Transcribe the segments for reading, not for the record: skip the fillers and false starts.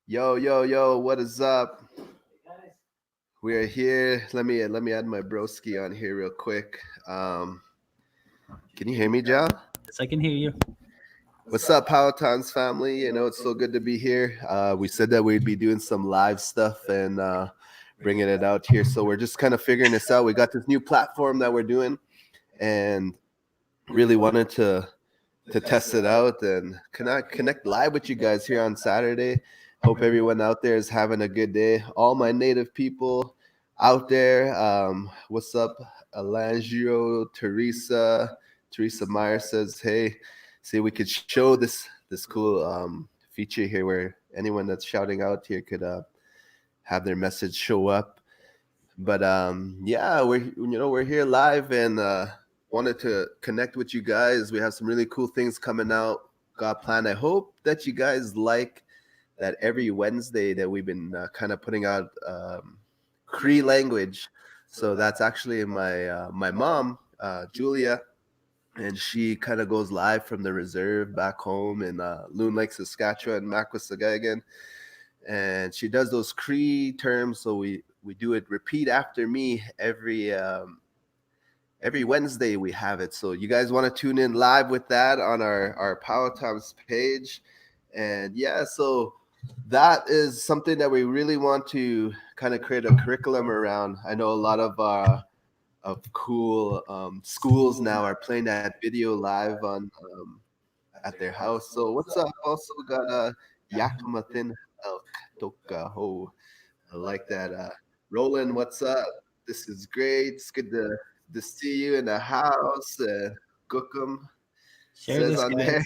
Yo, yo, yo, what is up? We are here. Let me add my broski on here real quick. Can you hear me, Joe? Yes, I can hear you. What's up, Powhatan family? It's so good to be here. We said that we'd be doing some live stuff and bringing it out here. So we're just kind of figuring this out. We got this new platform that we're doing, and really wanted to test it out and connect live with you guys here on Saturday. Hope everyone out there is having a good day. All my native people out there, what's up, Alangio, Teresa? Teresa Meyer says, "Hey, see, we could show this cool feature here where anyone that's shouting out here could have their message show up." But yeah, we're here live and wanted to connect with you guys. We have some really cool things coming out. Got planned. I hope that you guys like that every Wednesday that we've been kind of putting out Cree language. So that's actually my mom, Julia, and she kind of goes live from the reserve back home in Loon Lake, Saskatchewan, Makwasagagan, and she does those Cree terms. So we do it repeat after me every Wednesday we have it. So you guys want to tune in live with that on our Power Times page. And yeah, so that is something that we really want to kind of create a curriculum around. I know a lot of cool schools now are playing that video live on at their house. So what's up? Also got Yakima Thin Elk Toka Ho. I like that. Roland, what's up? This is great. It's good to see you in the house. Gookum Share says this, on there.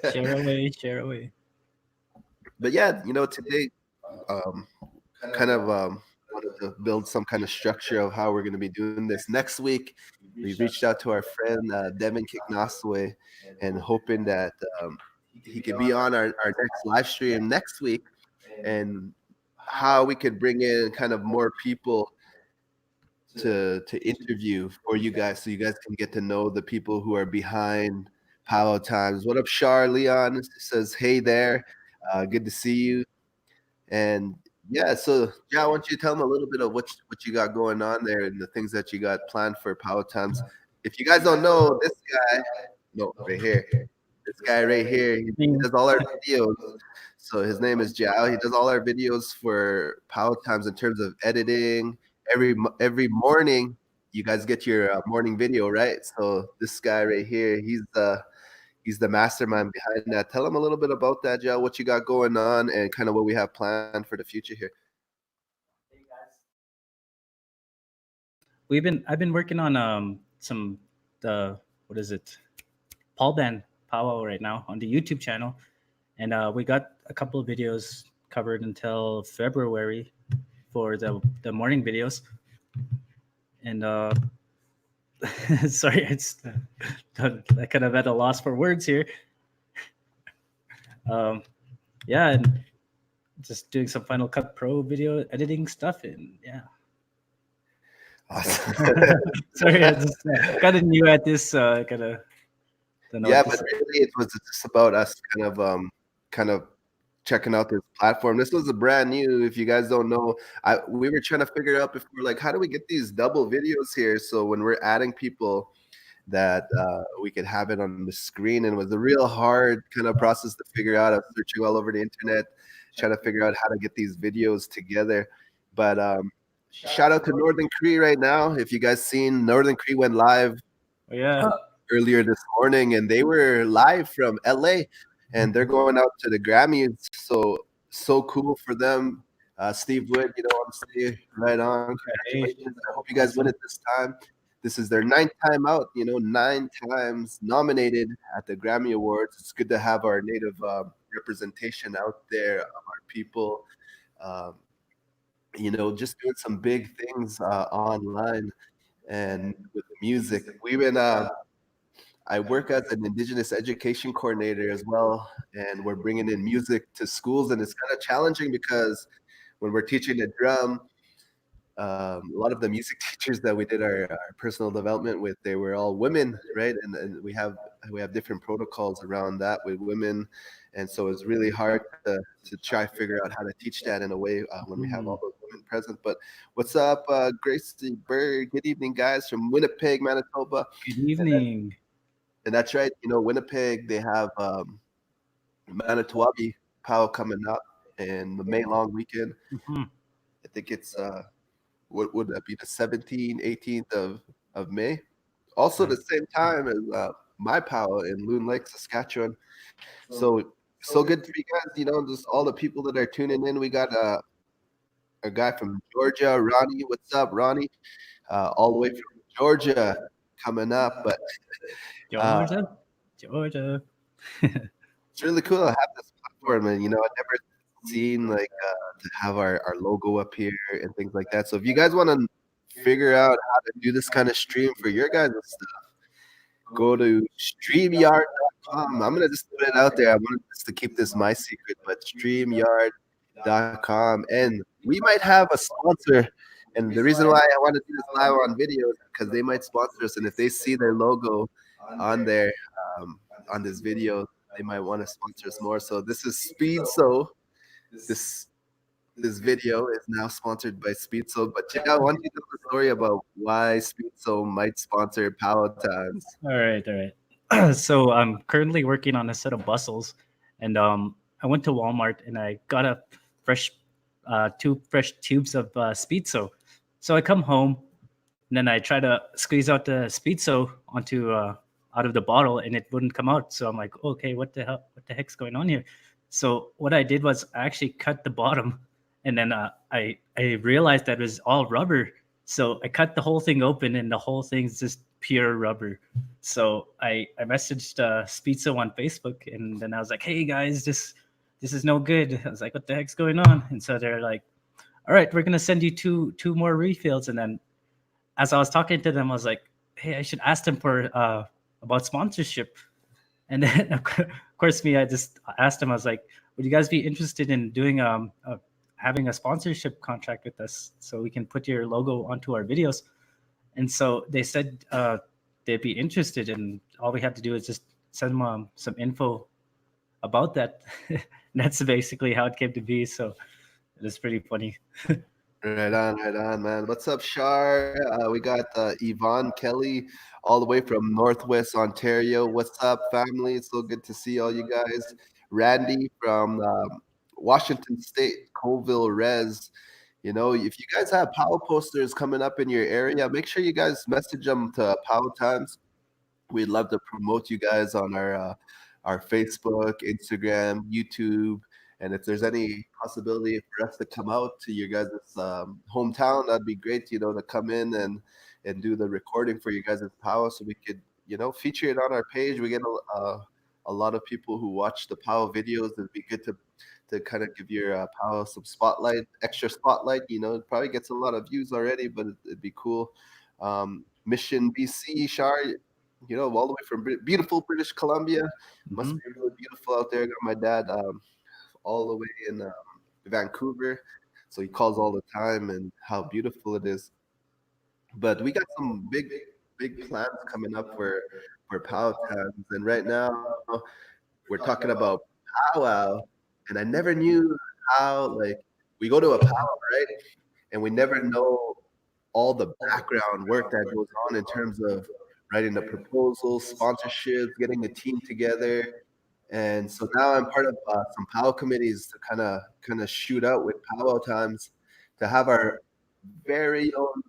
guys. Share away, share away. But yeah, today um, kind of wanted to build some kind of structure of how we're going to be doing this. Next week, we reached out to our friend Devin Kiknoswe and hoping that he could be on our next live stream next week, and how we could bring in kind of more people to interview for you guys, so you guys can get to know the people who are behind Powwow Times. What up, Shar Leon says, "Hey there, good to see you." And yeah, so yeah, I want you to tell them a little bit of what you got going on there and the things that you got planned for Powwow Times. If you guys don't know, this guy, no, right here, this guy right here, he Mm. does all our videos. So his name is Jao. He does all our videos for Power Times in terms of editing. Every morning, you guys get your morning video, right? So this guy right here, he's the mastermind behind that. Tell him a little bit about that, Jao. What you got going on, and kind of what we have planned for the future here. I've been working on some the what is it? Paul Band Powwow right now on the YouTube channel, and we got a couple of videos covered until February for the morning videos. And sorry, I kind of at a loss for words here. Um, yeah, and just doing some Final Cut Pro video editing stuff, and yeah. Awesome. Sorry, I just kind of new at this. Kind of don't know Yeah, what but this. really, it was just about us kind of checking out this platform. This was a brand new. If you guys don't know, we were trying to figure out before, like, how do we get these double videos here? So when we're adding people, that we could have it on the screen, and it was a real hard kind of process to figure out. I was searching all over the internet, trying to figure out how to get these videos together. But shout out to Northern Cree right now. If you guys seen, Northern Cree went live Oh, yeah, earlier this morning, and they were live from LA, and they're going out to the Grammys. So cool for them. Steve Wood, honestly, right on. hey, Congratulations. I hope you guys win awesome. it this time. This is their ninth time out, 9 times nominated at the Grammy Awards. It's good to have our native representation out there of our people. Um, just doing some big things online and with the music. I work as an Indigenous education coordinator as well, and we're bringing in music to schools, and it's kind of challenging because when we're teaching the drum, a lot of the music teachers that we did our personal development with, they were all women, right? And we have we have different protocols around that with women, and so it's really hard to try figure out how to teach that in a way when we have all Mhm. those women present. But what's up, Gracie Bird? Good evening, guys, from Winnipeg, Manitoba. Good And evening. that's right. Winnipeg, they have Manitowoc Powwow coming up in the May long weekend. Mhm. I think it's what would that be, the 17th, 18th of May. Also the Right. same time as my Powwow in Loon Lake, Saskatchewan. So good for you guys. Just all the people that are tuning in. We got a guy from Georgia, Ronnie. What's up, Ronnie? All the way from Georgia coming up. But uh, Georgia, Georgia. it's really cool to have this platform, and I never seen like to have our logo up here and things like that. So if you guys want to figure out how to do this kind of stream for your guys' stuff, go to StreamYard.com. I'm gonna just put it out there. I wanted just to keep this my secret, but StreamYard.com, and we might have a sponsor. And the reason why I want to do this live on video is because they might sponsor us, and if they see their logo on there on this video, they might want to sponsor us more. So this is Speed. So this this video is now sponsored by Speed. So, but yeah, I want you to tell the story about why Speed So might sponsor Power Times. All right, all right. So I'm currently working on a set of bustles, and I went to Walmart and I got a fresh, two fresh tubes of Speedso. So I come home and then I try to squeeze out the Speedso onto out of the bottle, and it wouldn't come out. So I'm like, okay, what the hell? What the heck's going on here? So what I did was I actually cut the bottom, and then I realized that it was all rubber. So I cut the whole thing open, and the whole thing's just pure rubber. So I messaged Speedso on Facebook, and then I was like, "Hey guys, this is no good." I was like, "What the heck's going on?" And so they're like, "All right, we're gonna send you two more refills." And then as I was talking to them, I was like, "Hey, I should ask them for about sponsorship." And then of course me, I just asked them. I was like, "Would you guys be interested in doing having a sponsorship contract with us so we can put your logo onto our videos?" And so they said they'd be interested, and all we had to do is just send them some info about that. And that's basically how it came to be. So it was pretty funny. Right on, man. What's up, Shar? We got Yvonne Kelly all the way from Northwest Ontario. What's up, family? It's so good to see all you guys. Randy from Washington State, Colville Res. If you guys have power posters coming up in your area, make sure you guys message them to Power Times. We'd love to promote you guys on our Facebook, Instagram, YouTube, and if there's any possibility for us to come out to your guys' hometown, that'd be great. To come in and do the recording for you guys' power, so we could feature it on our page. We get a lot of people who watch the power videos. It'd be good to kind of give your power some spotlight, extra spotlight. It probably gets a lot of views already, but it'd be cool. Mission BC, Shar, all the way from beautiful British Columbia. Must Hmm. be really beautiful out there. Got my dad all the way in Vancouver, so he calls all the time and how beautiful it is. But we got some big plans coming up for Power Times, and right now we're talking about powwow, and I never knew how we go to a powwow, right? And we never know all the background work that goes on in terms of writing the proposals, sponsorships, getting the team together. And so now I'm part of some powwow committees to kind of shoot out with powwow times to have our very own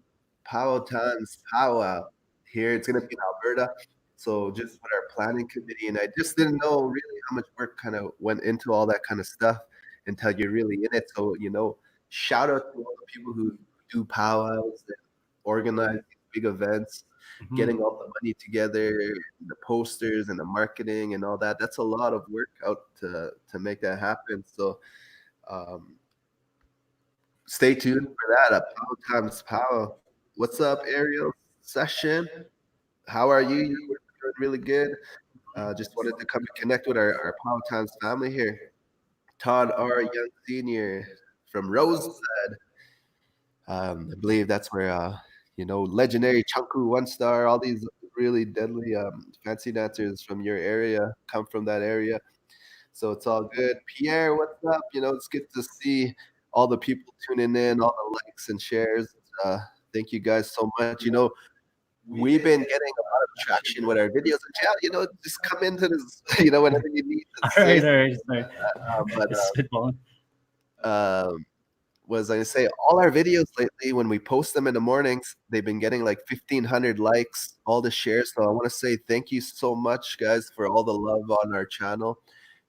powwow times powwow here. It's going to be in Alberta. So just with our planning committee, and I just didn't know really how much work kind of went into all that kind of stuff until you're really in it. So shout out to all the people who do powwows and organize these big events, Hmm. getting all the money together, the posters and the marketing and all that. That's a lot of work out to make that happen. So um, stay tuned for that. Power Times Power. What's up, Ariel Session? How are you? You're doing really good. Just wanted to come and connect with our Power Times family here. Todd R. Young Sr. from Rose. I believe that's where legendary Chunku One Star, all these really deadly fancy dancers from your area come from that area. So it's all good. Pierre, what's up? It's good to see all the people tuning in, all the likes and shares. Uh, Thank you guys so much. We've been getting a lot of traction with our videos. And yeah, just come into this, whenever you need to All say right, all something. right, sorry. But Spitballing. um, was I gonna say all our videos lately when we post them in the mornings, they've been getting like 1,500 likes, all the shares. So I want to say thank you so much, guys, for all the love on our channel.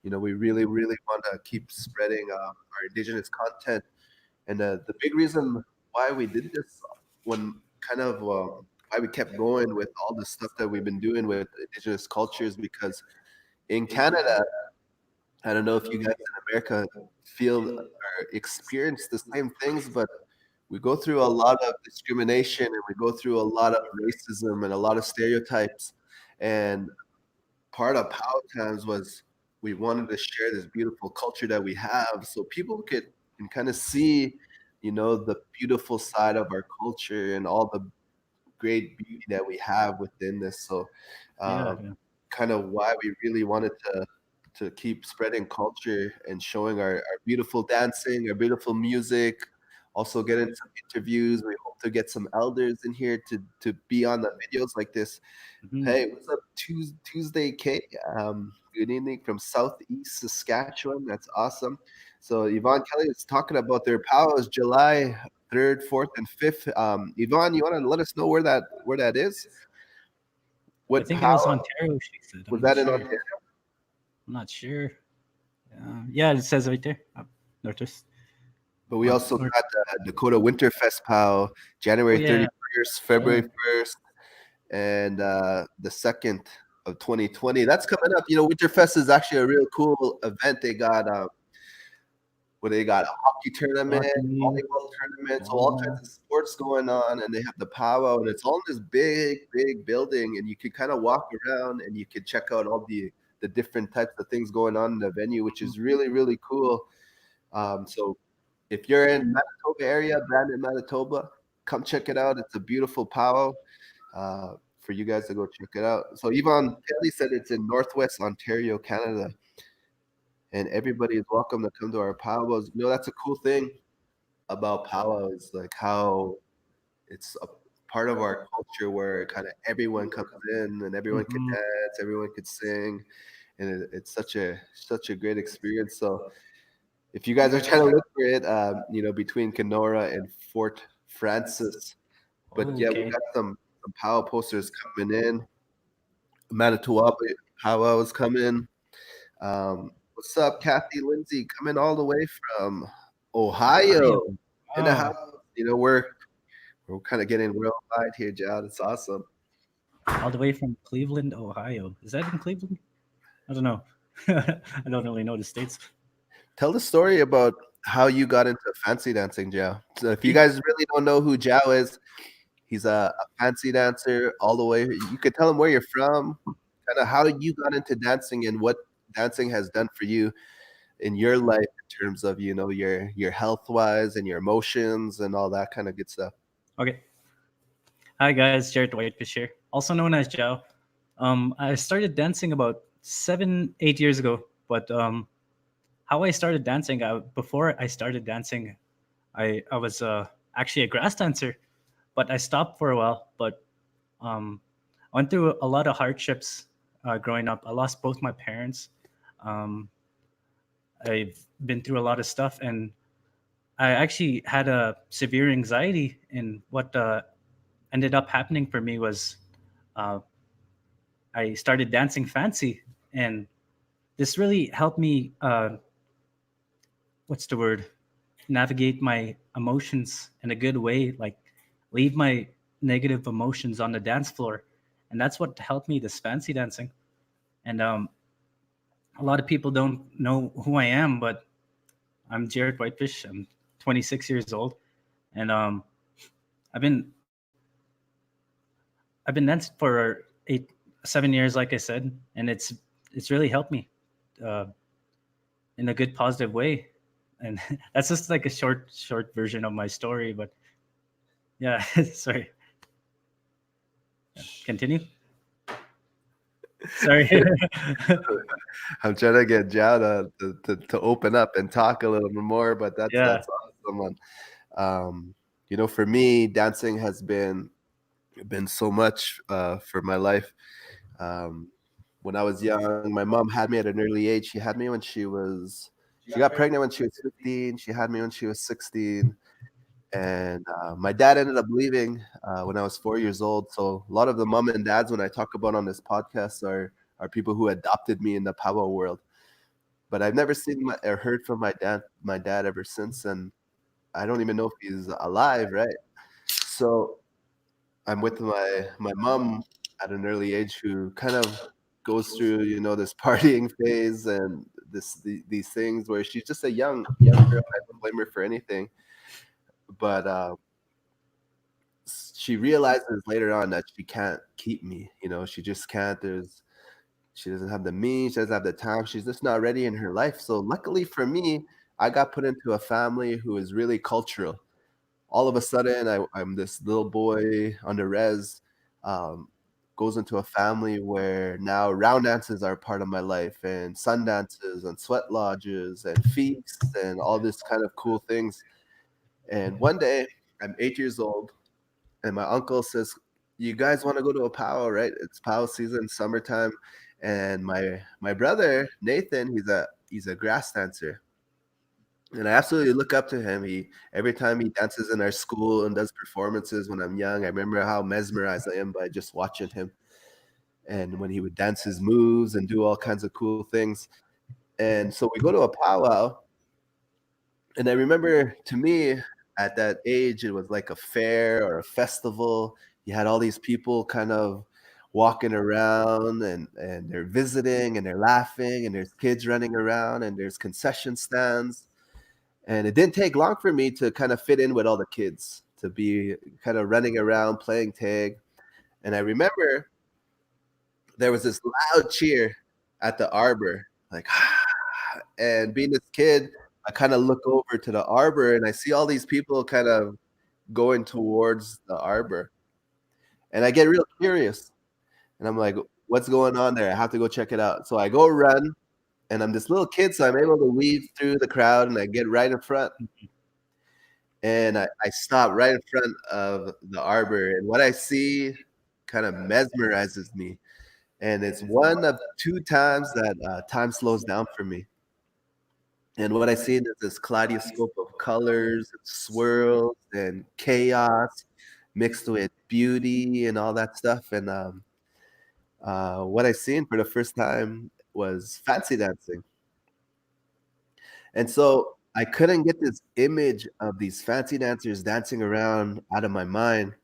We really, really want to keep spreading our indigenous content. And the big reason why we did this, when kind of why we kept going with all the stuff that we've been doing with indigenous cultures, because in Canada, I don't know if you guys in America feel or experience the same things, but we go through a lot of discrimination and we go through a lot of racism and a lot of stereotypes. And part of Power Times was we wanted to share this beautiful culture that we have so people can kind of see, the beautiful side of our culture and all the great beauty that we have within this. So Yeah, um, yeah. kind of why we really wanted to keep spreading culture and showing our beautiful dancing, our beautiful music. Also getting some interviews. We hope to get some elders in here to be on the videos like this. Mhm. Hey, what's up, Tuesday K? Good evening from Southeast Saskatchewan. That's awesome. So Yvonne Kelly is talking about their powwows July 3rd, 4th, and 5th. Yvonne, you want to let us know where that is? I What think it was powwow Ontario. She said. I'm was not that in sure. Ontario? I'm not sure. Yeah, it says right there. Northwest. But we also North. got Dakota Winterfest POW Oh January yeah. 31st, Yeah. February 1st, and the 2nd of 2020. That's coming up. Winterfest is actually a real cool event. They got where they got a hockey tournament, Hockey, volleyball tournament, so all kinds volleyball. of sports going on, and they have the powwow, and it's all in this big, big building, and you could kind of walk around and you could check out all the different types of things going on in the venue, which is really, really cool. So if you're in Manitoba area, Brandon, Manitoba, come check it out. It's a beautiful powwow for you guys to go check it out. So Yvonne Kelly said it's in Northwest Ontario, Canada, and everybody is welcome to come to our powwows. That's a cool thing about powwow is like how it's a part of our culture where kind of everyone comes in and everyone can Hmm. dance, everyone could sing, and it's such a great experience. So if you guys are trying to look for it, between Kenora and Fort Francis, but Oh, yeah, we okay. got some powwow posters coming in. Manitowoc powwow is coming. What's up, Kathy Lindsay? Coming all the way from Ohio. Ohio in the house. Wow. We're kind of getting worldwide here, John. It's awesome. All the way from Cleveland, Ohio. Is that in Cleveland? I don't know. I don't really know the states. Tell the story about how you got into fancy dancing, Joe. So if you Be- guys really don't know who Joe is, he's a fancy dancer all the way. You could tell him where you're from, kind of how you got into dancing and what dancing has done for you in your life in terms of your health wise and your emotions and all that kind of good stuff. Okay. Hi guys, Jared Whitefish here, also known as Jao. I started dancing about 7, 8 years ago, but how I started dancing, before I started dancing, I was actually a grass dancer, but I stopped for a while. But um, I went through a lot of hardships growing up. I lost both my parents. Um, I've been through a lot of stuff, and I actually had a severe anxiety. And what ended up happening for me was uh, I started dancing fancy, and this really helped me. What's the word? Navigate my emotions in a good way, like leave my negative emotions on the dance floor, and that's what helped me this fancy dancing. And a lot of people don't know who I am, but I'm Jared Whitefish. I'm 26 years old, and I've been I've been dancing for 8, 7 years, like I said, and it's really helped me uh, in a good, positive way. And that's just like a short version of my story. But yeah, sorry. Continue. Sorry. I'm trying to get Jao to open up and talk a little bit more, but Yeah. that's awesome, man. For me, dancing has been so much for my life. Um, when I was young, my mom had me at an early age. She had me when she got pregnant when she was 15. She had me when she was 16. And my dad ended up leaving when I was 4 years old. So a lot of the mom and dads, when I talk about on this podcast, are people who adopted me in the powwow world. But I've never seen or heard from my dad ever since, and I don't even know if he's alive, right? So I'm with my mom at an early age, who kind of goes through, this partying phase and these things where she's just a young girl. I don't blame her for anything, but she realizes later on that she can't keep me. She just can't. She doesn't have the means. She doesn't have the time. She's just not ready in her life. So luckily for me, I got put into a family who is really cultural. All of a sudden, I'm this little boy under res, um, goes into a family where now round dances are part of my life, and sun dances and sweat lodges and feasts and all this kind of cool things. And one day, I'm 8 years old, and my uncle says, "You guys want to go to a powwow, right? It's powwow season, summertime." And my brother Nathan, he's a grass dancer, and I absolutely look up to him. He Every time he dances in our school and does performances when I'm young, I remember how mesmerized I am by just watching him. And when he would dance his moves and do all kinds of cool things. And so we go to a powwow, and I remember, to me, at that age, it was like a fair or a festival. You had all these people kind of walking around, and they're visiting and they're laughing, and there's kids running around, and there's concession stands. And it didn't take long for me to kind of fit in with all the kids, to be kind of running around playing tag. And I remember there was this loud cheer at the arbor, like, and being this kid, I kind of look over to the arbor and I see all these people kind of going towards the arbor. And I get real curious, and I'm like, what's going on there? I have to go check it out. So I go run, and I'm this little kid, so I'm able to weave through the crowd and I get right in front. And I stop right in front of the arbor, and what I see kind of mesmerizes me. And it's one of two times that time slows down for me. And what I see is this kaleidoscope of colors and swirls and chaos mixed with beauty and all that stuff. And what I seen for the first time was fancy dancing. And so I couldn't get this image of these fancy dancers dancing around out of my mind.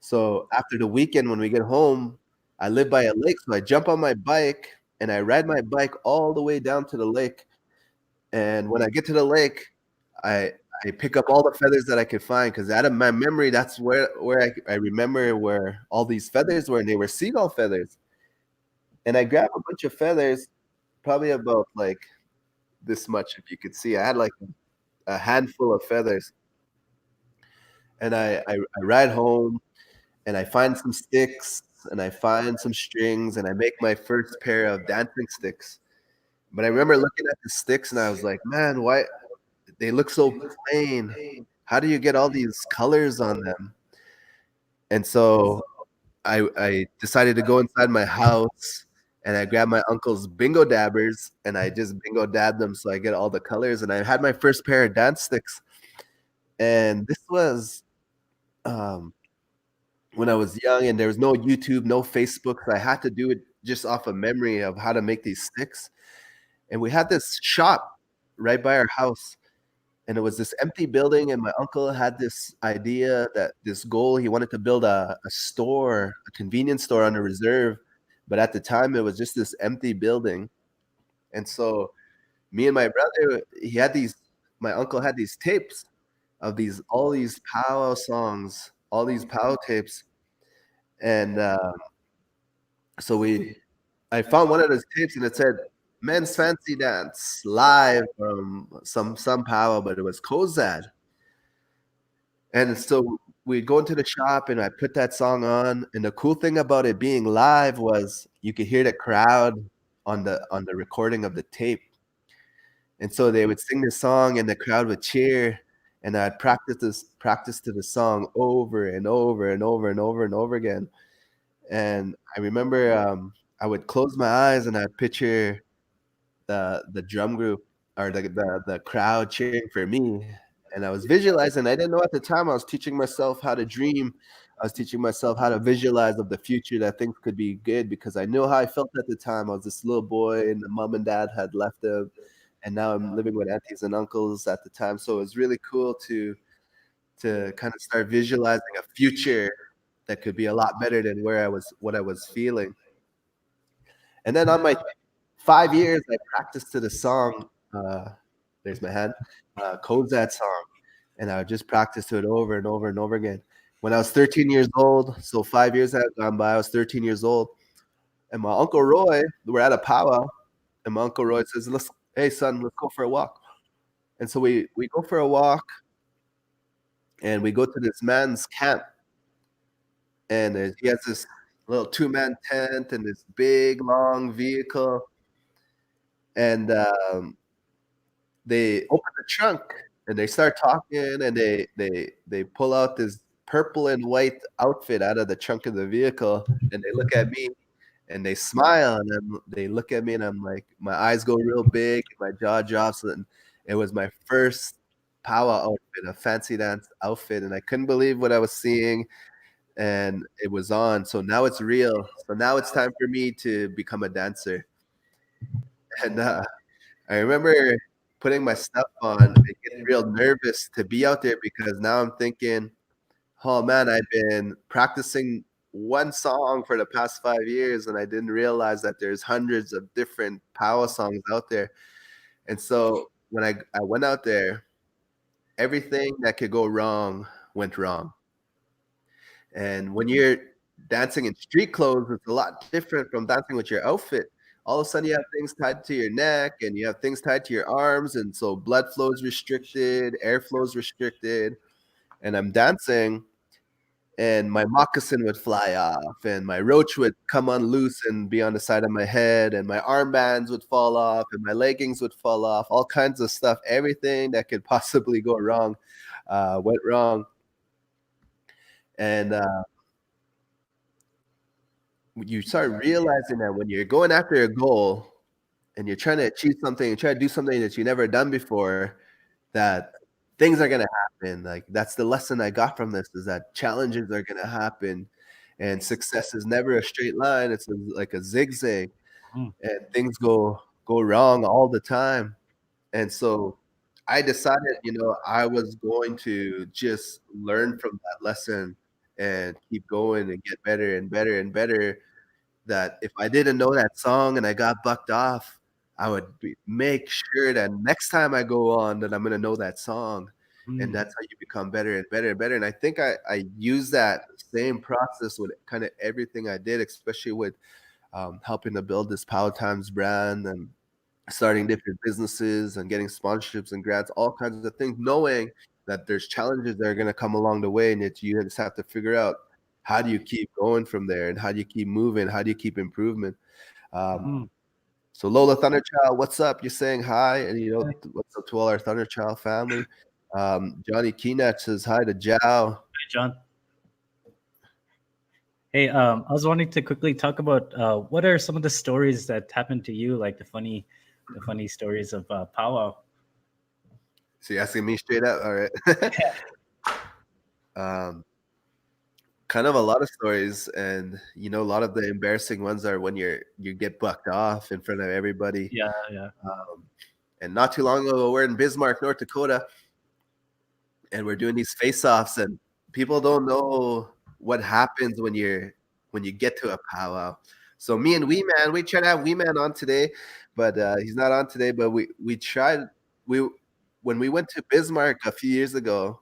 So after the weekend, when we get home, I live by a lake. So I jump on my bike and I ride my bike all the way down to the lake. And when I get to the lake, I I pick up all the feathers that I could find, because out of my memory, that's where I remember where all these feathers were, and they were seagull feathers. And I grabbed a bunch of feathers, probably about like this much, if you could see. I had like a handful of feathers, and I ride home and I find some sticks and I find some strings and I make my first pair of dancing sticks. But I remember looking at the sticks and I was like, man, why they look so plain? How do you get all these colors on them? And so I decided to go inside my house and I grabbed my uncle's bingo dabbers and I just bingo dabbed them so I get all the colors. And I had my first pair of dance sticks. And this was um, when I was young, and there was no YouTube, no Facebook. So I had to do it just off of memory of how to make these sticks. And we had this shop right by our house, and it was this empty building. And my uncle had this idea, that this goal, he wanted to build a store, a convenience store on a reserve. But at the time, it was just this empty building. And so me and my brother, my uncle had these tapes of all these powwow songs, all these powwow tapes. And so I found one of those tapes, and it said "Men's Fancy Dance" live from some powwow, but it was Kozad. And so we'd go into the shop, and I put that song on. And the cool thing about it being live was you could hear the crowd on the recording of the tape. And so they would sing the song and the crowd would cheer. And I'd practice to the song over and over and over and over and over again. And I remember I would close my eyes and I'd picture the drum group or the crowd cheering for me. And I was visualizing. I didn't know at the time. I was teaching myself how to dream. I was teaching myself how to visualize of the future that things could be good because I knew how I felt at the time. I was this little boy, and the mom and dad had left him, and now I'm living with aunties and uncles at the time. So it was really cool to kind of start visualizing a future that could be a lot better than what I was feeling. And then on my 5 years, I practiced to the song. There's my hand. Kozat song, and I would just practice to it over and over and over again. When I was 13 years old, so 5 years had gone by, I was 13 years old, and my uncle Roy, we're at a powwow, and my uncle Roy says, "Let's, hey son, let's go for a walk." And so we go for a walk, and we go to this man's camp, and he has this little two-man tent and this big long vehicle, and they open the trunk and they start talking and they pull out this purple and white outfit out of the trunk of the vehicle and they look at me and they smile and then they look at me and I'm like my eyes go real big and my jaw drops and it was my first powwow outfit, a fancy dance outfit, and I couldn't believe what I was seeing and it was on. So now it's real. So now it's time for me to become a dancer. And I remember putting my stuff on and getting real nervous to be out there because now I'm thinking, oh man, I've been practicing one song for the past 5 years and I didn't realize that there's hundreds of different power songs out there. And so when I went out there, everything that could go wrong went wrong. And when you're dancing in street clothes, it's a lot different from dancing with your outfit. All of a sudden, you have things tied to your neck and you have things tied to your arms. And so blood flow is restricted, airflow is restricted. And I'm dancing, and my moccasin would fly off, and my roach would come unloose and be on the side of my head, and my armbands would fall off, and my leggings would fall off, all kinds of stuff. Everything that could possibly go wrong went wrong. And you start realizing that when you're going after a goal and you're trying to achieve something, you try to do something that you never done before, that things are gonna happen. Like that's the lesson I got from this is that challenges are gonna happen, and success is never a straight line. It's like a zigzag, Mm. and things go wrong all the time. And so I decided, I was going to just learn from that lesson and keep going and get better and better and better that if I didn't know that song and I got bucked off, I would make sure that next time I go on that I'm gonna know that song, and Mm. that's how you become better and better and better. And I think I use that same process with kind of everything I did, especially with helping to build this Power Times brand and starting different businesses and getting sponsorships and grants, all kinds of things, knowing that there's challenges that are going to come along the way and that you just have to figure out how do you keep going from there and how do you keep moving, how do you keep improvement. Um, Mm. so Lola Thunderchild, what's up? You're saying hi, and what's up to all our Thunderchild family. Johnny Keenach says hi to Jao. Hey, John. Hey, I was wanting to quickly talk about what are some of the stories that happened to you, like the funny stories of powwow. So you're asking me straight up, all right? um, kind of a lot of stories, and a lot of the embarrassing ones are when you get bucked off in front of everybody. Yeah, yeah. Um, and not too long ago, we're in Bismarck, North Dakota, and we're doing these face-offs, and people don't know what happens when you get to a powwow. So me and Wee Man, we tried to have Wee Man on today, but he's not on today. But we tried we when we went to Bismarck a few years ago,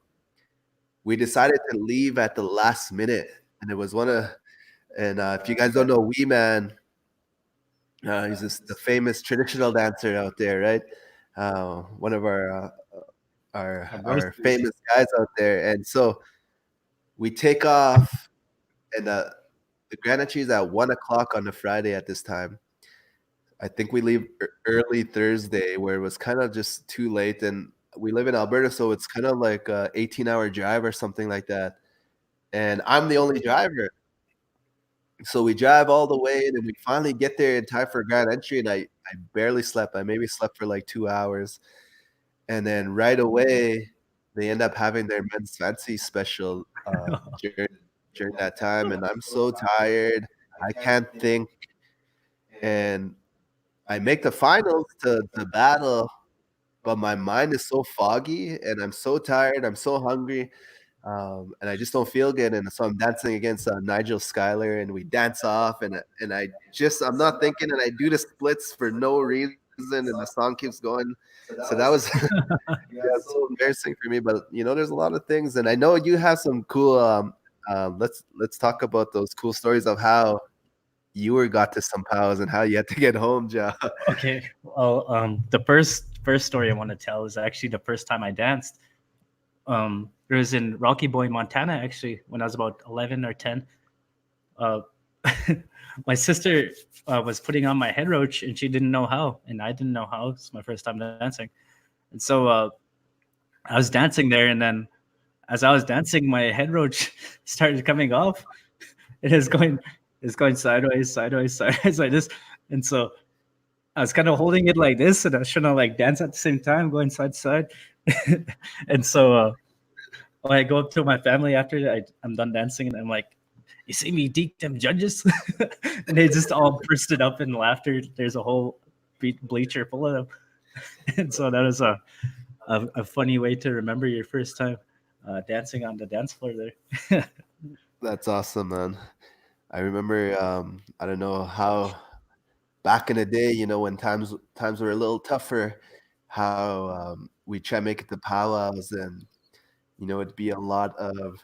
we decided to leave at the last minute, and it was one of and if you guys don't know Wee Man, he's the famous traditional dancer out there, right? One of our Roasters. famous guys out there, and so we take off, and the grand entry is at 1 o'clock on a Friday at this time. I think we leave early Thursday, where it was kind of just too late, and we live in Alberta, so it's kind of like a 18-hour drive or something like that. And I'm the only driver, so we drive all the way, and then we finally get there in time for grand entry, and I barely slept. I maybe slept for like 2 hours, and then right away they end up having their men's fancy special during that time, and I'm so tired. I can't think, and I make the finals to battle, but my mind is so foggy, and I'm so tired. I'm so hungry, and I just don't feel good. And so I'm dancing against Nigel Schuyler, and we dance off, and I'm not thinking, and I do the splits for no reason, and the song keeps going. So that was yeah, it's so embarrassing for me. But there's a lot of things, and I know you have some cool. Let's talk about those cool stories of how you were got to some pals and how you had to get home, Ja. Okay. Well, the first story I want to tell is actually the first time I danced. It was in Rocky Boy, Montana, actually, when I was about 11 or 10. Uh, my sister was putting on my head roach, and she didn't know how, and I didn't know how. It's my first time dancing, and so I was dancing there, and then as I was dancing, my head roach started coming off. It is going, it's going sideways, sideways, sideways like this, and so I was kind of holding it like this, and I was trying to like dance at the same time, going side to side. And so when I go up to my family after I'm done dancing, and I'm like, "You see me deke them judges?" And they just all bursted up in laughter. There's a whole bleacher full of them, and so that was a funny way to remember your first time dancing on the dance floor there. That's awesome, man. I remember, I don't know how back in the day, when times were a little tougher, how we try to make it to powwows, and it'd be a lot of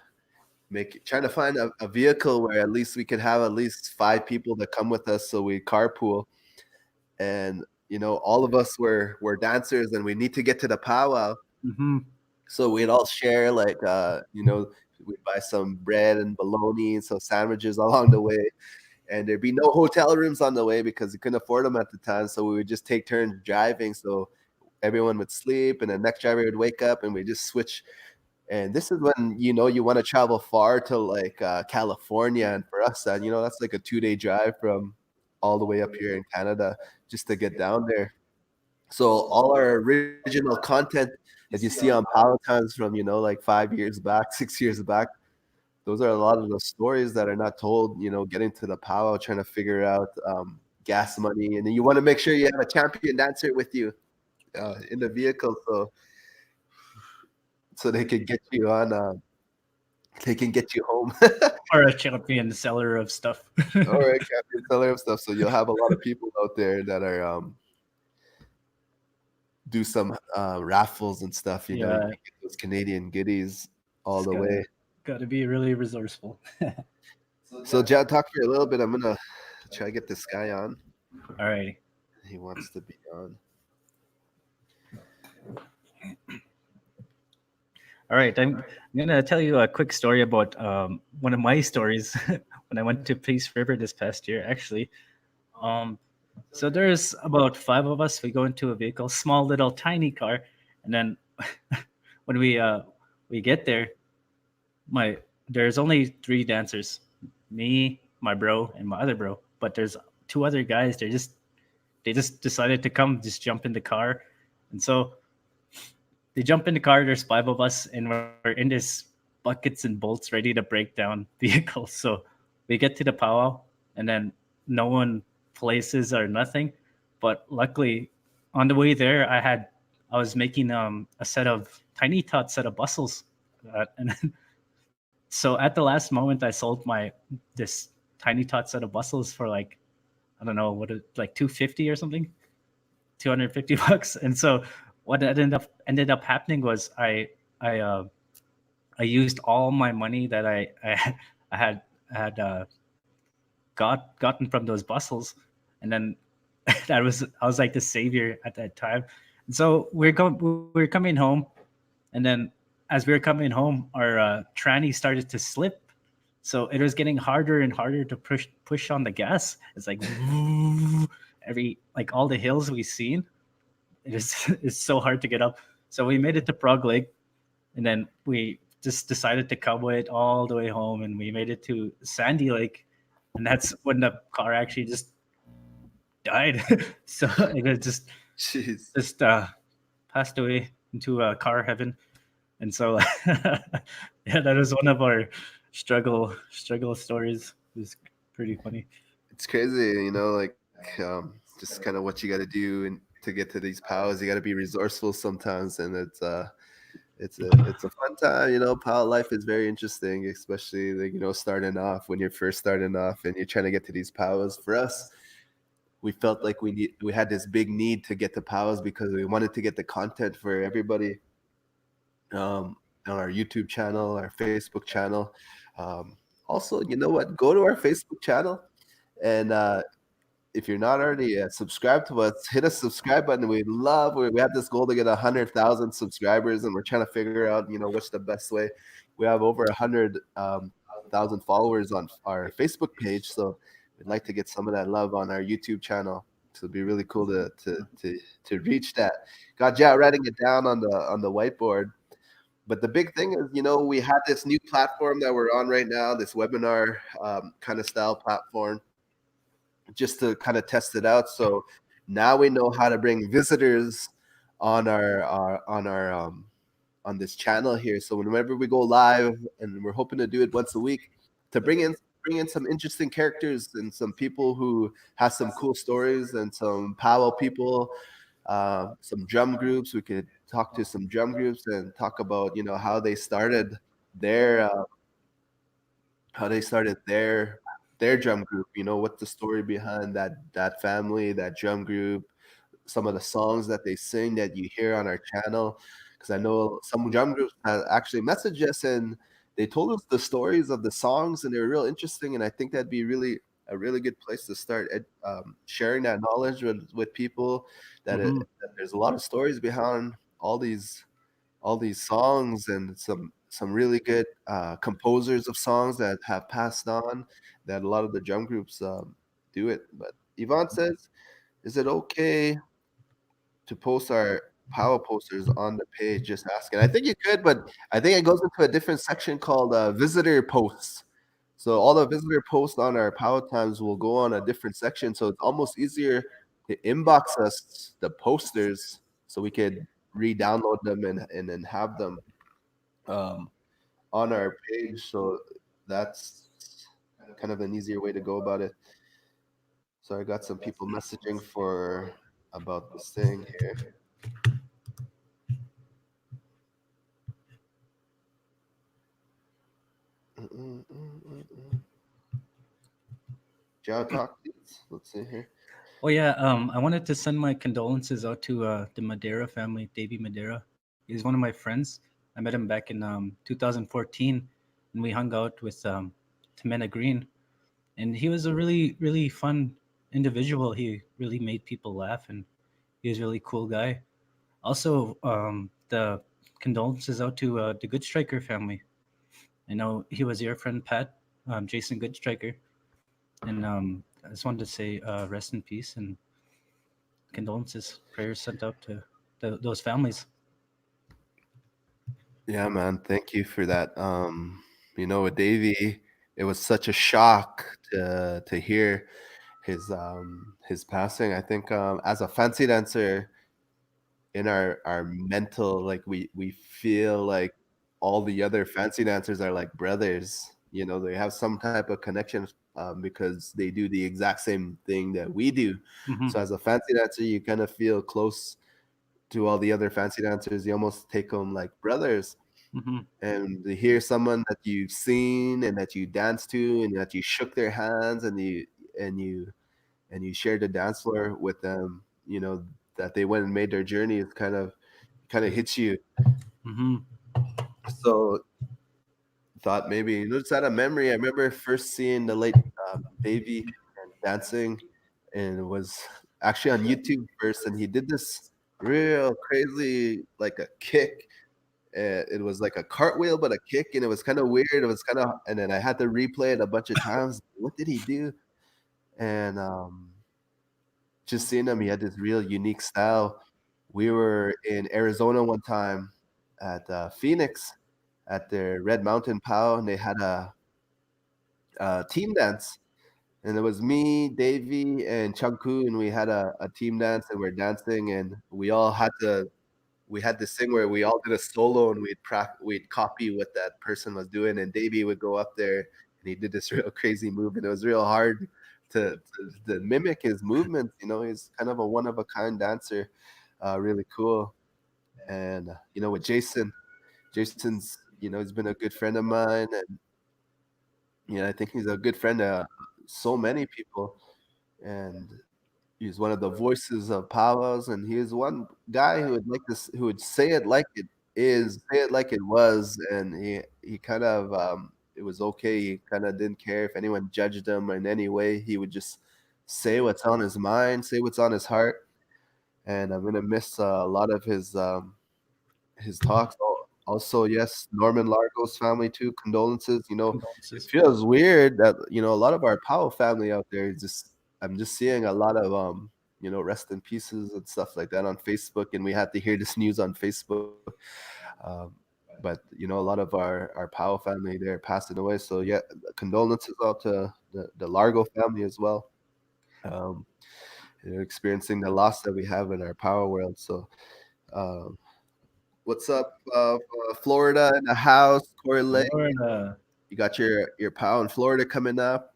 trying to find a vehicle where at least we could have at least 5 people that come with us, so we carpool, and all of us were dancers, and we need to get to the powwow, Hmm. so we'd all share like we'd buy some bread and bologna and some sandwiches along the way, and there'd be no hotel rooms on the way because we couldn't afford them at the time. So we would just take turns driving. So everyone would sleep, and the next driver would wake up, and we just switch. And this is when you want to travel far to like California, and for us, that's like a 2-day drive from all the way up here in Canada just to get down there. So all our original content that you see on Palatines from like 5 years back, 6 years back, those are a lot of the stories that are not told, getting to the powwow, trying to figure out gas money. And then you want to make sure you have a champion dancer with you in the vehicle, so they can get you on, they can get you home. Or a champion seller of stuff. All right, champion seller of stuff. So you'll have a lot of people out there that are do some raffles and stuff. You Yeah, can get those Canadian goodies all it's the way. gotta be really resourceful. So, Jad, talk for a little bit. I'm gonna try to get this guy on. All right. He wants to be on. All right, I'm gonna tell you a quick story about one of my stories when I went to Peace River this past year. Actually, um, so there's about 5 of us. We go into a vehicle, small little tiny car, and then when we get there, my there's only 3 dancers, me, my bro, and my other bro. But there's 2 other guys. They just decided to come, just jump in the car, and so they jump in the car. There's 5 of us, and we're in this buckets and bolts ready to break down vehicles. So we get to the powwow, and then no one places or nothing. But luckily, on the way there, I was making a set of tiny tot set of bustles, and then, so at the last moment, I sold my this tiny tot set of bustles for like, I don't know what like 250 or something, $250. And so what ended up happening was I used all my money that I had gotten from those bustles, and then I was like the savior at that time. And so we're coming home, and then as we were coming home, our tranny started to slip. So it was getting harder and harder to push on the gas. It's like every like all the hills we seen. It is it's so hard to get up. So we made it to Prague Lake, and then we just decided to cowboy it all the way home, and we made it to Sandy Lake, and that's when the car actually just died. So it was Jeez. just passed away into car heaven. And so yeah, that was one of our struggle stories. It was pretty funny. It's crazy, like just kind of what you got to do and to get to these powers. You got to be resourceful sometimes, and it's a fun time. Power life is very interesting, especially like, starting off when you're first starting off and you're trying to get to these powers. For us, we felt like we had this big need to get to powers because we wanted to get the content for everybody, on our YouTube channel, our Facebook channel. Also, you know what? Go to our Facebook channel, and if you're not already subscribed to us, hit a subscribe button. We have this goal to get 100,000 subscribers, and we're trying to figure out, what's the best way. We have over 100,000 followers on our Facebook page, so we'd like to get some of that love on our YouTube channel. So it'd be really cool to reach that. Got Ja writing it down on the whiteboard. But the big thing is, we had this new platform that we're on right now, this webinar kind of style platform, just to kind of test it out. So now we know how to bring visitors on on this channel here. So whenever we go live, and we're hoping to do it once a week, to bring in some interesting characters and some people who have some cool stories and some powwow people, some drum groups. We could talk to some drum groups and talk about how they started their how they started their drum group. What's the story behind that family, that drum group, some of the songs that they sing that you hear on our channel. Because I know some drum groups actually messaged us and they told us the stories of the songs, and they were real interesting. And I think that'd be really a really good place to start sharing that knowledge with people. Hmm. That there's a lot of stories behind all these songs, and some really good composers of songs that have passed on, that a lot of the drum groups do it. But Yvonne says, is it okay to post our power posters on the page? Just asking. I think you could, but I think it goes into a different section called visitor posts. So all the visitor posts on our power times will go on a different section. So it's almost easier to inbox us the posters so we could re-download them and then have them um, on our page. So that's kind of an easier way to go about it. So I got some people messaging for about this thing here. Mm, mm, mm, mm. Joe, talk, please. Let's see here. Oh yeah, I wanted to send my condolences out to the Madeira family, Davey Madeira. He's one of my friends. I met him back in 2014, and we hung out with Timena Green. And he was a really fun individual. He really made people laugh, and he was a really cool guy. Also, the condolences out to the Good Striker family. I know he was your friend Pat, Jason Good Striker, and I just wanted to say rest in peace and condolences, prayers sent out to those families. Yeah, man. Thank you for that. With Davey, it was such a shock to hear his passing. I think as a fancy dancer, in our mental, like we feel like all the other fancy dancers are like brothers. They have some type of connection because they do the exact same thing that we do. Hmm. So as a fancy dancer, you kind of feel close to all the other fancy dancers. You almost take them like brothers. Hmm. And to hear someone that you've seen and that you danced to and that you shook their hands and you you shared the dance floor with them, that they went and made their journey, is kind of hits you. Hmm. So thought maybe, it's out of memory. I remember first seeing the late Davey and dancing, and it was actually on YouTube first, and he did this real crazy like a kick, it was like a cartwheel but a kick, and it was kind of weird. It was kind of, and then I had to replay it a bunch of times. What did he do? And just seeing him, he had this real unique style. We were in Arizona one time at Phoenix at their Red Mountain Pow, and they had a team dance. And it was me, Davey, and Changku, and we had a team dance, and we're dancing, and we had this thing where we all did a solo, and we'd copy what that person was doing, and Davey would go up there, and he did this real crazy move, and it was real hard to mimic his movements. He's kind of a one of a kind dancer, really cool. And with Jason's, he's been a good friend of mine, and I think he's a good friend to so many people, and he's one of the voices of powwows, and he is one guy who would say it like it is, say it like it was, and he kind of it was okay. He kind of didn't care if anyone judged him in any way. He would just say what's on his mind, say what's on his heart, and I'm gonna miss a lot of his talks. Also, yes, Norman Largo's family too. Condolences. It Condolences. feels weird that a lot of our Powell family out there is just. I'm just seeing a lot of rest in pieces and stuff like that on Facebook, and we had to hear this news on Facebook. Um, but a lot of our Powell family they're passing away. So yeah, condolences out to the Largo family as well. Um, experiencing the loss that we have in our power world. So. Um, What's up, Florida in the house? Corey Lake, Florida. you got your pal in Florida coming up.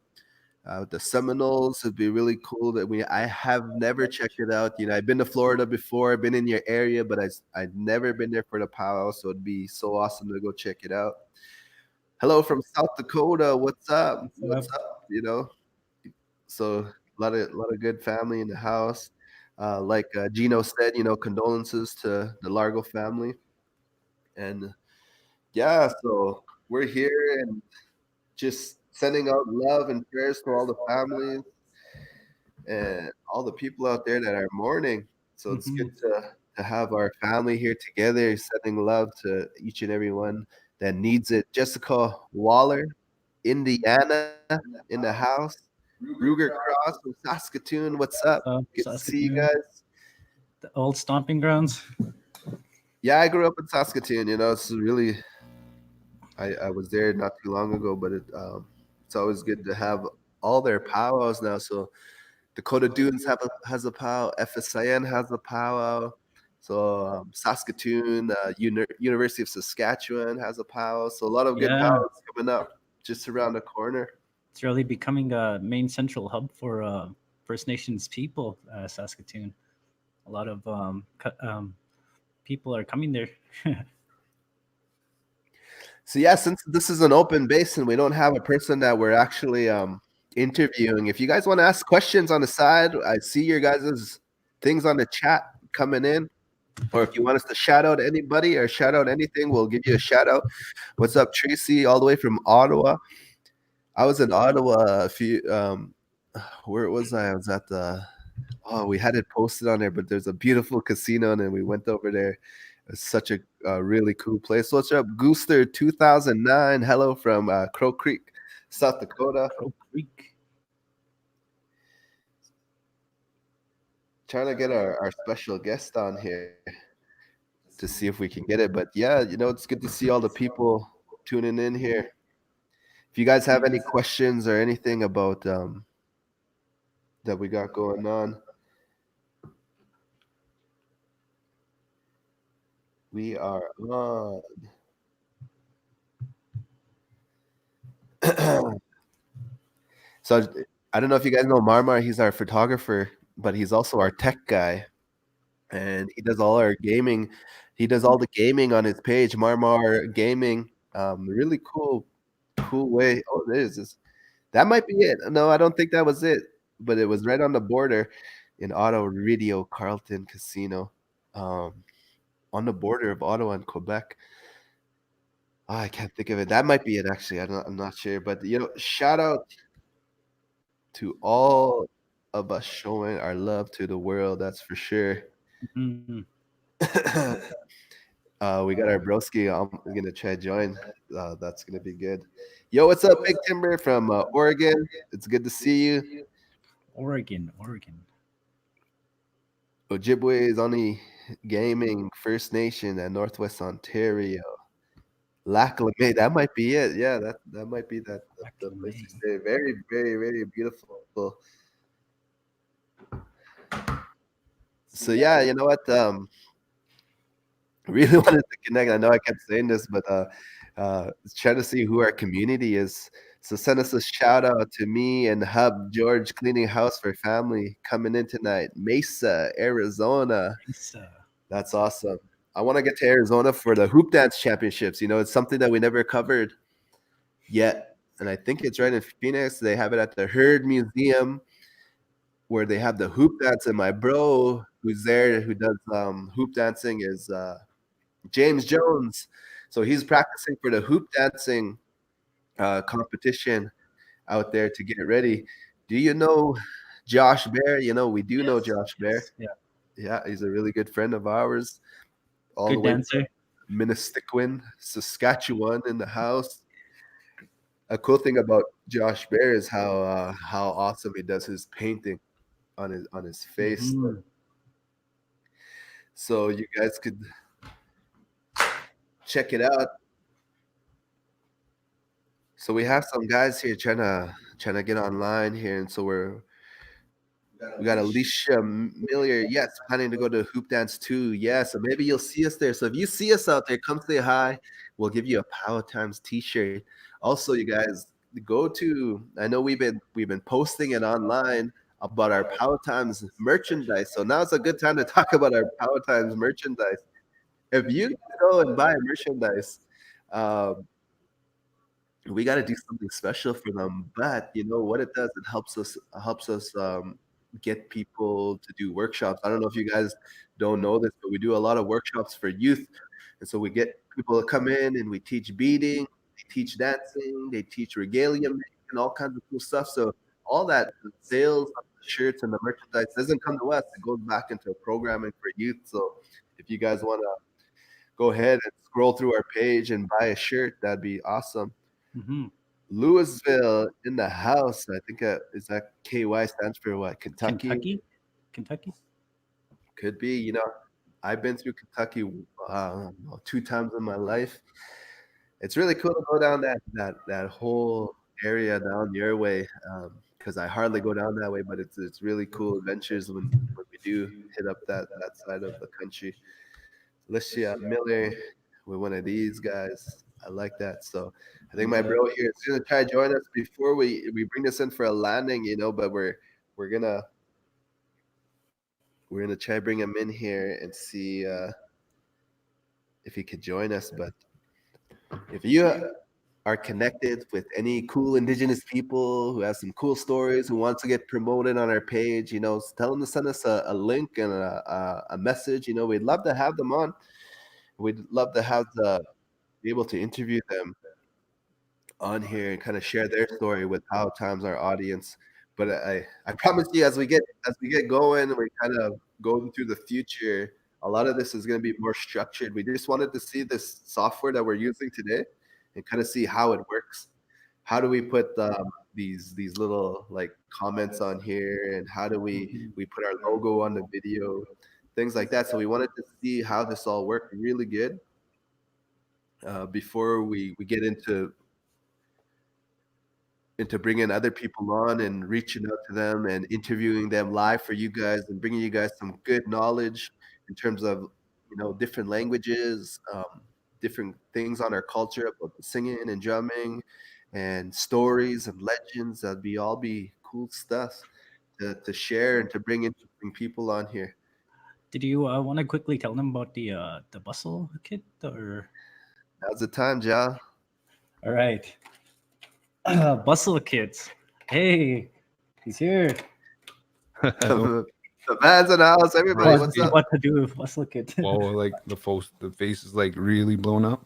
With the Seminoles, it'd be really cool. I have never checked it out. I've been to Florida before. I've been in your area, but I've never been there for the powwow. So it'd be so awesome to go check it out. Hello from South Dakota. What's up? What's What's up? up? So a lot of good family in the house. Like Gino said, condolences to the Largo family. And yeah, so we're here and just sending out love and prayers to all the families and all the people out there that are mourning. So it's good Hmm. to have our family here together, sending love to each and every one that needs it. Jessica Waller, Indiana, in the house. Ruger Cross from Saskatoon, what's up? Good to see you Saskatoon, guys. the old stomping grounds. Yeah, I grew up in Saskatoon. It's really I was there not too long ago, but it's always good to have all their powwows now. So Dakota Dunes has a powwow, FSIN has a powwow. So Saskatoon, University of Saskatchewan has a powwow. So a lot of good Yeah, powwows coming up just around the corner. it's really becoming a main central hub for First Nations people. Saskatoon. A lot of people are coming there. So yeah, since this is an open basin, we don't have a person that we're actually interviewing. If you guys want to ask questions on the side, I see your guys' things on the chat coming in. Or if you want us to shout out anybody or shout out anything, we'll give you a shout out. What's up, Tracy, all the way from Ottawa? I was in Ottawa a few. Where was I? I was at the. Oh, we had it posted on there, but there's a beautiful casino, and then we went over there. It's such a really cool place. What's up, Gooster 2009? Hello from Crow Creek, South Dakota. Crow Creek. Trying to get our special guest on here to see if we can get it. But yeah, it's good to see all the people tuning in here. If you guys have any questions or anything about that we got going on, we are on. So I don't know if you guys know Marmar. He's our photographer, but he's also our tech guy, and he does all our gaming. He does all the gaming on his page, Marmar Gaming. Really cool way. Oh, that might be it. No, I don't think that was it, but it was right on the border in Ottawa, Radio Carlton Casino, um, on the border of Ottawa and Quebec. Oh, I can't think of it. That might be it, actually. I'm not sure, but shout out to all of us showing our love to the world. That's for sure. Mhm. We got our broski. I'm gonna try to join. That's gonna be good. Yo, what's up, Big Timber from Oregon? It's good to see you. Oregon, Oregon. Ojibwe is only gaming First Nation at Northwest Ontario. Lac LeMay, that might be it. Yeah, that might be the place to Acclimate. stay. Very, very, very beautiful. So yeah, you know what? Really wanted to connect. I know I kept saying this, but trying to see who our community is. So send us a shout out to me and Hub George cleaning house for family coming in tonight. Mesa, Arizona. Nice. That's awesome. I want to get to Arizona for the hoop dance championships. You know, it's something that we never covered yet. And I think it's right in Phoenix. They have it at the Herd Museum where they have the hoop dance. And my bro who's there who does hoop dancing is James Jones. So he's practicing for the hoop dancing competition out there to get ready. Do you know Josh Bear? You know, we do know Josh Bear. Yeah. Yeah, he's a really good friend of ours, all the Good way dancer. from Minnesota, Saskatchewan in the house. A cool thing about Josh Bear is how awesome he does his painting on his face. Mhm. So you guys could check it out. So we have some guys here trying to get online here, and so we got Alicia Miller. Yes, planning to go to Hoop Dance too. Yeah, so maybe you'll see us there. So if you see us out there, come say hi. We'll give you a Power Times T-shirt. Also, you guys go to. I know we've been posting it online about our Power Times merchandise. So now it's a good time to talk about our Power Times merchandise. If you go and buy merchandise, um, we got to do something special for them. But you know what it does? It helps us get people to do workshops. I don't know if you guys don't know this, but we do a lot of workshops for youth, and so we get people to come in and we teach beading, they teach dancing, they teach regalia making, and all kinds of cool stuff. So all that the sales of the shirts and the merchandise doesn't come to us; it goes back into programming for youth. So if you guys want to go ahead and scroll through our page and buy a shirt, that'd be awesome. Mhm. Louisville in the house. I think is that KY stands for what? Kentucky? Kentucky. Kentucky. Could be. You know, I've been through Kentucky two times in my life. It's really cool to go down that whole area down your way because I hardly go down that way, but it's really cool adventures when we do hit up that side of the country. Alicia Miller with one of these guys. I like that. So I think my bro here is gonna try to join us before we bring this in for a landing, you know, but we're gonna we're gonna try to bring him in here and see if he could join us. But if you are connected with any cool indigenous people who have some cool stories who wants to get promoted on our page, you know, tell them to send us a link and a message. You know, we'd love to have them on. We'd love to have the be able to interview them on here and kind of share their story with how times our audience. But I promise you, as we get going and we kind of go through the future, a lot of this is going to be more structured. We just wanted to see this software that we're using today and kind of see how it works. How do we put these little like comments on here, and how do Mhm. we put our logo on the video, things like that. So we wanted to see how this all worked really good before we get into bringing other people on and reaching out to them and interviewing them live for you guys and bringing you guys some good knowledge in terms of different languages, different things on our culture about the singing and drumming and stories and legends. That'd be cool stuff to share and to bring interesting people on here. Did you want to quickly tell them about the Bustle kit or? Now's the time, Ja. All right, Bustle kids. Hey, he's here. Hello. The man's in the house. Everybody, What, what's up? what to do with Bustle kit? Whoa, like the face is like really blown up.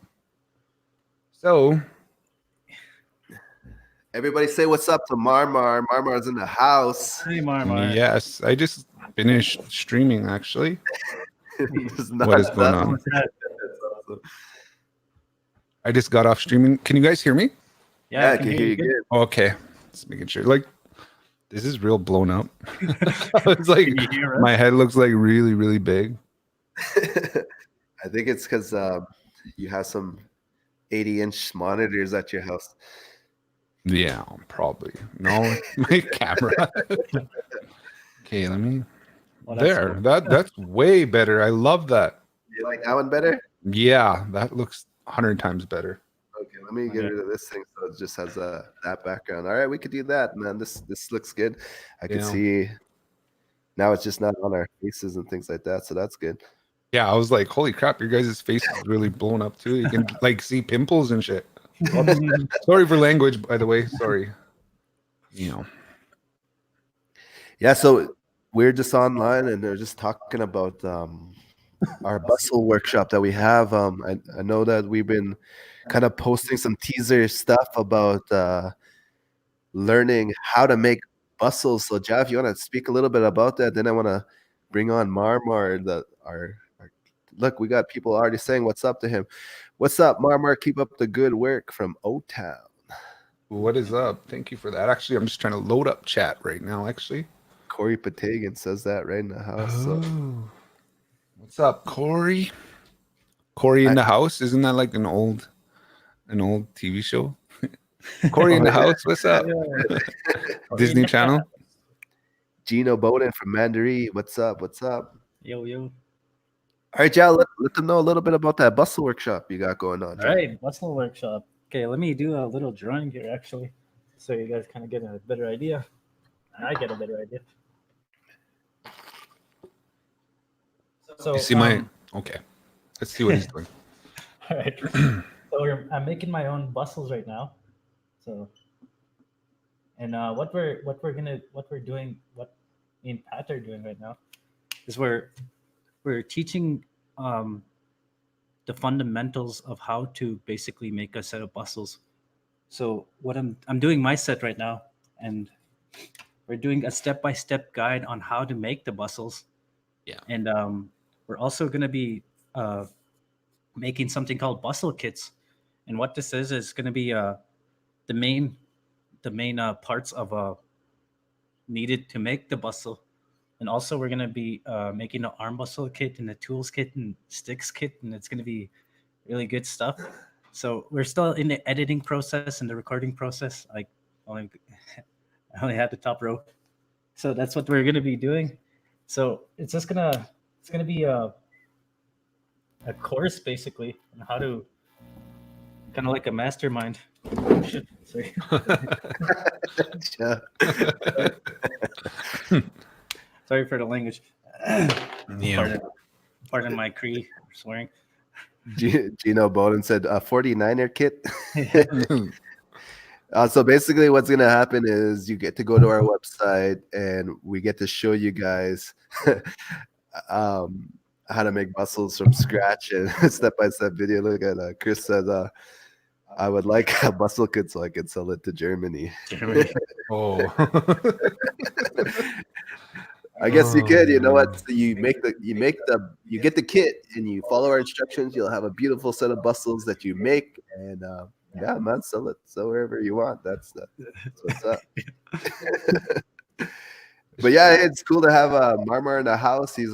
So Everybody say what's up to Marmar. Marmar's in the house. Hey, Marmar. yes, I just finished streaming actually. It's What is not going done. on? What's that? awesome. I just got off streaming. Can you guys hear me? Yeah, I I can hear you good. good. Okay, just making sure. Like, this is real blown up. It's like Can you hear us? my head looks like really, really big. I think it's because you have some 80-inch monitors at your house. Yeah, probably. No, my camera. Okay, let me. Well, that's There, cool. that's way better. I love that. You like that one better? Yeah, that looks 100 times better. Okay, let me get Okay. rid of this thing so it just has that background. All right, we could do that, man. This looks good. I can Yeah. see now it's just not on our faces and things like that, so that's good. Yeah, I was like, holy crap, your guys' face is really blown up too. You can like see pimples and shit. Sorry for language, by the way. Sorry. You know. Yeah, so we're just online and they're just talking about our Bustle workshop that we have. I know that we've been kind of posting some teaser stuff about learning how to make bustles. So, Jeff, you want to speak a little bit about that? Then I want to bring on Marmar. Our look, we got people already saying what's up to him. What's up, Marmar? Keep up the good work from O-Town. What is up? Thank you for that. Actually, I'm just trying to load up chat right now, actually. Corey Patagan says that right in the house. So. Oh. What's up, Corey? Corey in the house? Isn't that like an old TV show? Corey in the house. What's up? Disney Channel. Gino Bowden from Mandarin. What's up? What's up? Yo. All right, Jal, let them know a little bit about that Bustle workshop you got going on. All right, Bustle workshop. Okay, let me do a little drawing here, actually, so you guys kind of get a better idea. And I get a better idea. So You see my okay. Let's see what he's doing. All right. So I'm making my own bustles right now. So, and what me and Pat are doing right now is we're teaching the fundamentals of how to basically make a set of bustles. So what I'm doing my set right now, and we're doing a step-by-step guide on how to make the bustles. Yeah. And we're also going to be making something called bustle kits. And what this is going to be the main parts of needed to make the bustle. And also we're going to be making an arm bustle kit and a tools kit and sticks kit, and it's going to be really good stuff. So we're still in the editing process and the recording process. I only had the top row. So that's what we're going to be doing. So it's gonna be a course basically on how to kind of like a mastermind. Oh, shit. Sorry. Yeah. Sorry for the language. Yeah. Pardon my Cree swearing. Gino Bowden said 49er kit. So basically what's going to happen is you get to go to our website and we get to show you guys how to make bustles from scratch and step-by-step video. Look at Chris says, I would like a bustle kit so I can sell it to Germany. Oh. I guess you could. You know what? So you get the kit and you follow our instructions. You'll have a beautiful set of bustles that you make, and yeah, man, sell wherever you want. That's what's up. But yeah, it's cool to have Marmar in the house. He's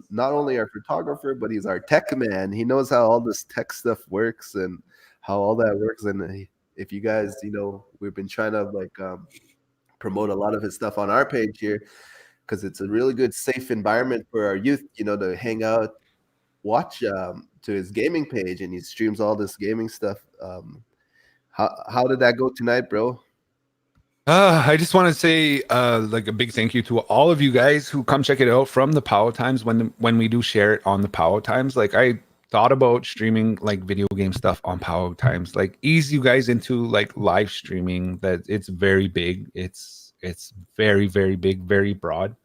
not only our photographer, but he's our tech man. He knows how all this tech stuff works and how all that works. And if you guys, we've been trying to promote a lot of his stuff on our page here, because it's a really good, safe environment for our youth, to hang out, watch to his gaming page, and he streams all this gaming stuff. How did that go tonight, bro? I just want to say like a big thank you to all of you guys who come check it out from the Powwow Times when we do share it on the Powwow Times. Like, I thought about streaming like video game stuff on Powwow Times, like ease you guys into like live streaming. That it's very big. It's very, very big, very broad.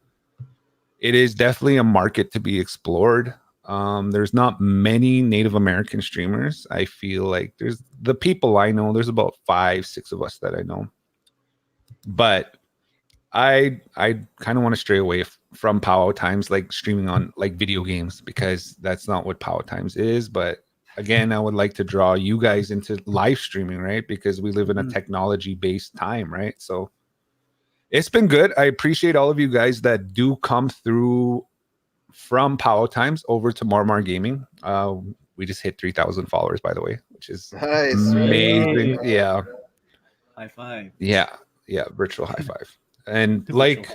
It is definitely a market to be explored. There's not many Native American streamers. I feel like there's the people I know. There's about 5-6 of us that I know. But I kind of want to stray away from Powwow Times, like streaming on like video games, because that's not what Powwow Times is. But again, I would like to draw you guys into live streaming, right? Because we live in a technology based time, right? So it's been good. I appreciate all of you guys that do come through from Powwow Times over to Marmar Gaming. We just hit 3,000 followers, by the way, which is Nice, amazing. right? Yeah. High five. Yeah. Yeah. Virtual high five. And Virtual. like,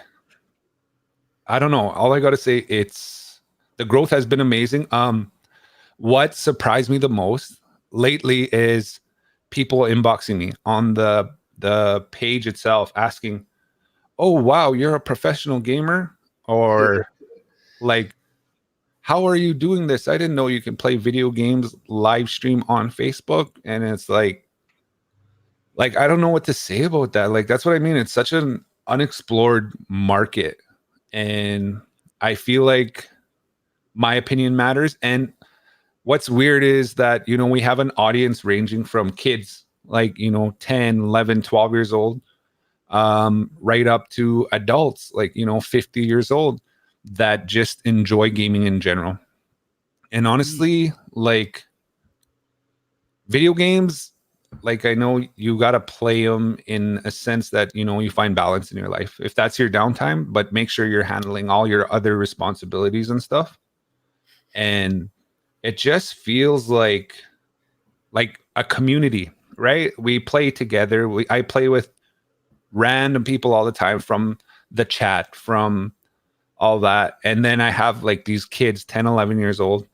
I don't know. All I got to say, it's the growth has been amazing. What surprised me the most lately is people inboxing me on the page itself asking, "Oh wow, you're a professional gamer," or like, "How are you doing this? I didn't know you can play video games live stream on Facebook." And it's like I don't know what to say about that. Like that's what I mean. It's such an unexplored market, and I feel like my opinion matters. And what's weird is that, you know, we have an audience ranging from kids like, you know, 10, 11, 12 years old, right up to adults like, you know, 50 years old that just enjoy gaming in general. And honestly, like video games, like I know you got to play them in a sense that, you know, you find balance in your life if that's your downtime, but make sure you're handling all your other responsibilities and stuff. And it just feels like a community, right? We play together. I play with random people all the time from the chat, from all that. And then I have like these kids, 10, 11 years old,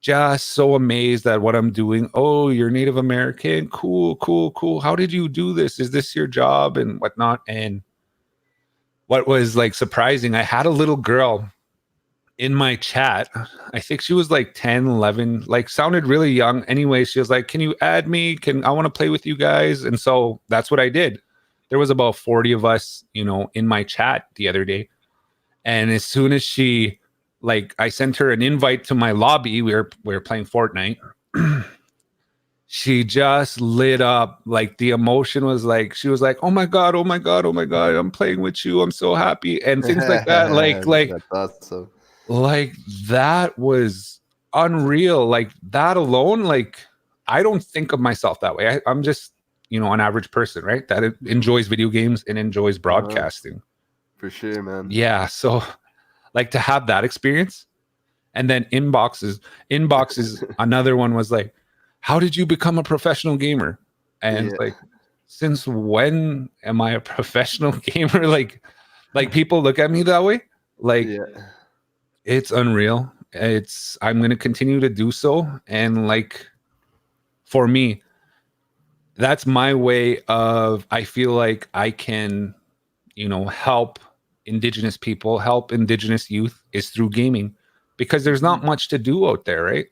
just so amazed at what I'm doing. Oh, you're Native American. Cool, cool, cool. How did you do this? Is this your job and whatnot? And what was like surprising, I had a little girl in my chat. I think she was like 10, 11, like sounded really young. Anyway, she was like, "Can you add me? I want to play with you guys?" And so that's what I did. There was about 40 of us, you know, in my chat the other day. And as soon as she, like, I sent her an invite to my lobby. We were playing Fortnite. She just lit up. Like the emotion was like, she was like, "Oh my God, oh my God, oh my God, I'm playing with you. I'm so happy." And things like that. That's awesome. Like that was unreal. Like that alone, like I don't think of myself that way. I'm just, you know, an average person, right? That enjoys video games and enjoys broadcasting. For sure, man. Yeah. So like to have that experience. And then inboxes, another one was like, "How did you become a professional gamer?" And like, since when am I a professional gamer? Like people look at me that way. Like, it's unreal. I'm going to continue to do so. And like, for me, that's my way of, I feel like I can, you know, help Indigenous people, help Indigenous youth is through gaming, because there's not much to do out there, right?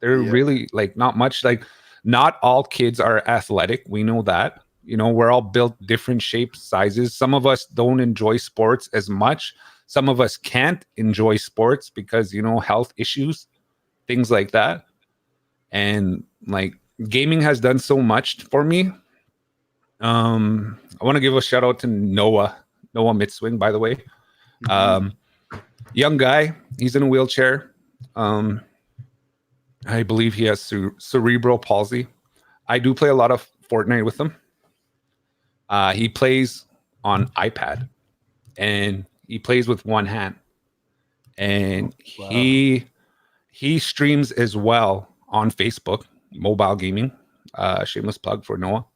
There really like not much, like not all kids are athletic. We know that, you know, we're all built different shapes, sizes. Some of us don't enjoy sports as much. Some of us can't enjoy sports because, you know, health issues, things like that. And like gaming has done so much for me. I want to give a shout out to Noah Mitswing, by the way. Young guy, he's in a wheelchair. I believe he has cerebral palsy. I do play a lot of Fortnite with him. He plays on iPad and he plays with one hand, and he streams as well on Facebook, mobile gaming. Shameless plug for Noah,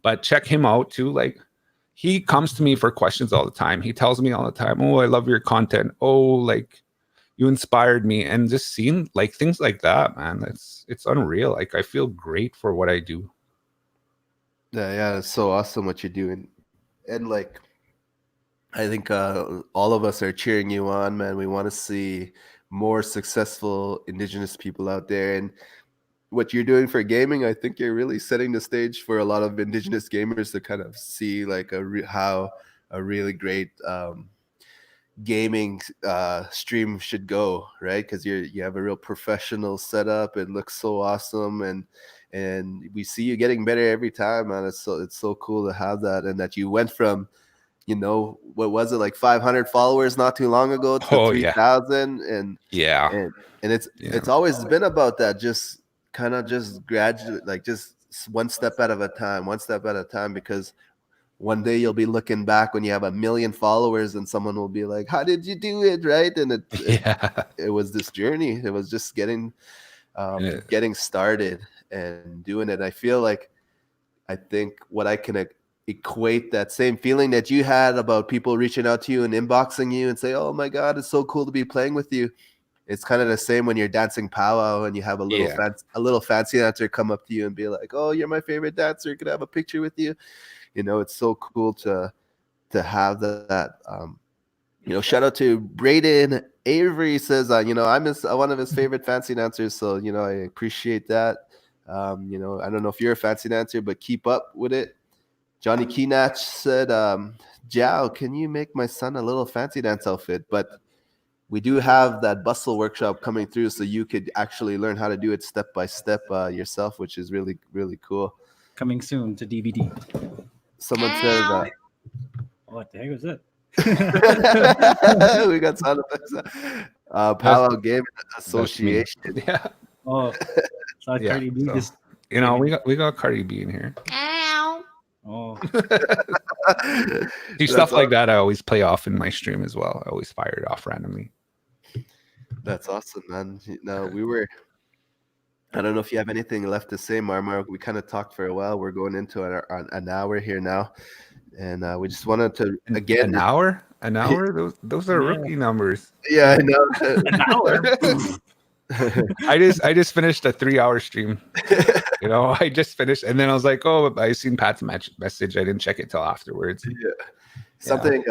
but check him out too. Like, he comes to me for questions all the time. He tells me all the time, "Oh, I love your content. Oh, like you inspired me." And just seeing like things like that, man, it's unreal. Like I feel great for what I do. Yeah, it's so awesome what you're doing. And like, I think all of us are cheering you on, man. We want to see more successful Indigenous people out there. And what you're doing for gaming, I think you're really setting the stage for a lot of Indigenous gamers to kind of see like how a really great gaming stream should go, right? Because you have a real professional setup. It looks so awesome, and we see you getting better every time, man. It's so cool to have that, and that you went from you know, what was it, like 500 followers not too long ago to Oh, yeah. 3,000, and Yeah. and it's always been about that, just kind of just gradually, like just one step at a time, one step at a time, because one day you'll be looking back when you have 1 million followers and someone will be like, how did you do it, right? And Yeah. it was this journey. It was just Yeah. getting started and doing it. I feel like, I think what I can equate that same feeling that you had about people reaching out to you and inboxing you and say, oh my God, it's so cool to be playing with you. It's kind of the same when you're dancing powwow and you have a Yeah. little fancy dancer come up to you and be like, oh, you're my favorite dancer. Could I have a picture with you? You know, it's so cool to have that. You know, shout out to Braden Avery, says, you know, I'm one of his favorite fancy dancers. So, you know, I appreciate that. You know, I don't know if you're a fancy dancer, but keep up with it. Johnny Keenach said, Jiao, can you make my son a little fancy dance outfit? But we do have that Bustle workshop coming through, so you could actually learn how to do it step by step yourself, which is really, really cool. Coming soon to DVD. Someone said, What the heck was that? we got sound effects. Powwow Game Association. Yeah. Oh, saw Yeah, Cardi B so, just. you know, we got Cardi B in here. Oh, See, stuff like that I always play off in my stream as well. I always fire it off randomly. That's awesome, man. No, I don't know if you have anything left to say, Marmar. We kind of talked for a while. We're going into an hour here now, and we just wanted to again. An hour? Those are rookie numbers. Yeah, I know. an hour. I just finished a 3-hour stream. You know, I just finished, and then I was like, oh, I seen Pat's message. I didn't check it till afterwards. Yeah. Something.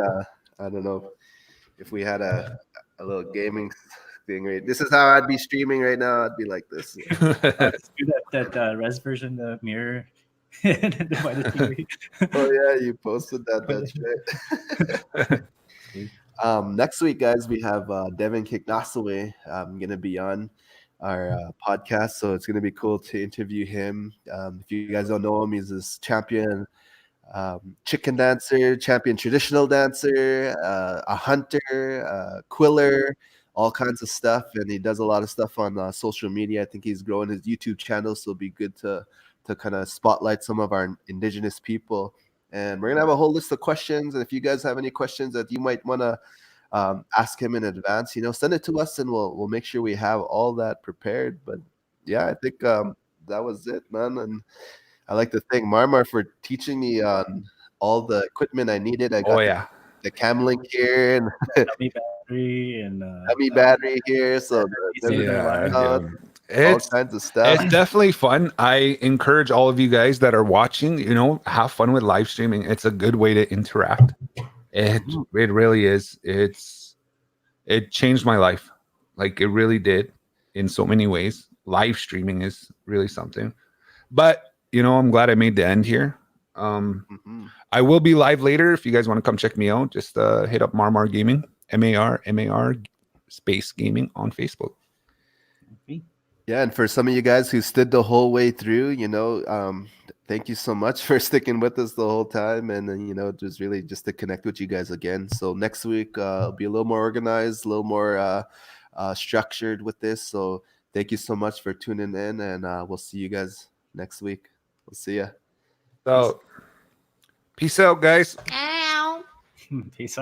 I don't know if we had a little gaming thing. Right? This is how I'd be streaming right now. I'd be like this. Let's do that res version, the mirror. By the TV. Oh yeah, you posted that. That's right. Next week, guys, we have Devin Kiknasawe gonna be on our podcast, so it's gonna be cool to interview him. If you guys don't know him, he's this champion chicken dancer, champion traditional dancer, a hunter, quiller, all kinds of stuff, and he does a lot of stuff on social media. I think he's growing his YouTube channel, so it'll be good to kind of spotlight some of our indigenous people. And we're gonna have a whole list of questions, and if you guys have any questions that you might want to ask him in advance, you know, send it to us, and we'll make sure we have all that prepared. But yeah, I think that was it, man. And I like to thank Marmar for teaching me on all the equipment I needed. I got the cam link here and dummy battery and dummy battery here, so all kinds of stuff. It's definitely fun. I encourage all of you guys that are watching, you know, have fun with live streaming. It's a good way to interact. It really is. It changed my life. Like, it really did in so many ways. Live streaming is really something. But, you know, I'm glad I made the end here. I will be live later. If you guys want to come check me out, just hit up Marmar Gaming, MAR space gaming on Facebook. Yeah, and for some of you guys who stood the whole way through, you know, thank you so much for sticking with us the whole time. And you know, it was really just to connect with you guys again. So next week it'll be a little more organized, a little more structured with this. So thank you so much for tuning in, and we'll see you guys next week. We'll see ya. So, peace out, guys. peace out.